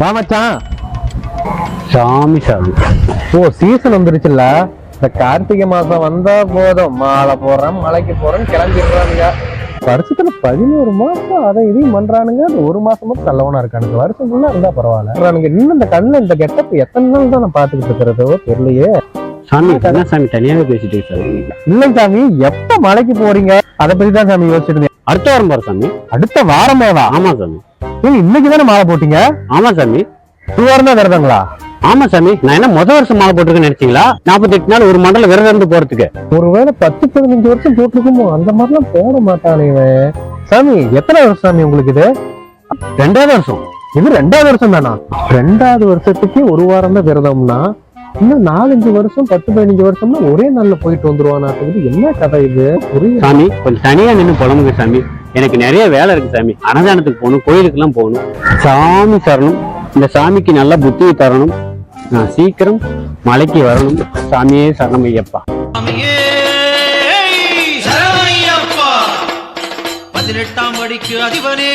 மச்சான். சாமி சாமி. ஓ சீசன் வந்துருச்சுல்ல. இந்த கார்த்திகை மாசம் வந்தா போதும், மாலை போடுறேன் மலைக்கு போறேன்னு கிளம்பிடுறானுங்க. வருஷத்துல 11 மாசம் அதை இதையும் பண்றானுங்க. அந்த ஒரு மாசம் மட்டும் நல்லவனா இருக்கானுங்க. வருஷம் ஃபுல்லா இருந்தா பரவாயில்ல. இன்னும் இந்த கண்ணுல இந்த கெட்டப் எத்தனை நாள் தான் நான் பாத்துக்கிட்டு இருக்கிறதோ தெரியலையே. சாமி என்ன சாமி தனியாவே பேசிட்டு சாமி? இல்லை சாமி, எப்ப மலைக்கு போறீங்க அதை பத்தி தான் சாமி யோசிச்சுட்டு இருந்தேன். அடுத்த வாரம் பாரு சாமி. அடுத்த வாரமேவா? ஆமா சாமி. இன்னைக்கு தானே மாலை போட்டீங்க? ஆமா சாமி. 2 வாரம் தான் விரதங்களா? ஆமா சாமி. நான் என்ன முதல் வருஷம் மாலை போட்டிருக்கேன்னு நினைச்சீங்களா? 48 நாள் ஒரு மண்டல விரதம் இருந்து போறதுக்கு. ஒருவேளை 10-15 வருஷம் போட்டிருக்குமோ? அந்த மாதிரிலாம் போட மாட்டானே இவன். சாமி எத்தனை வருஷம் சாமி உங்களுக்கு இது? 2வது வருஷம். இது 2வது வருஷம் தானா? 2வது வருஷத்துக்கு 1 வாரம் தான் விரதம்னா இன்னும் 4-5 வருஷம் 10-15 வருஷம்னா ஒரே நாள்ல போயிட்டு வந்துருவானாட்டுக்குது. என்ன கதை இது? புரியுது சாமி. கொஞ்சம் தனியா நின்று புலம்புங்க சாமி. எனக்கு நிறைய வேலை இருக்கு சாமி. அன்னதானத்துக்கு போகணும், கோயிலுக்கு எல்லாம் போகணும். சாமி தரணும், இந்த சாமிக்கு நல்ல புத்தியை தரணும். நான் சீக்கிரம் மலைக்கு வரணும். சாமியே சரணம் ஐயப்பா. 18ஆம் படிக்கு அதிபனே.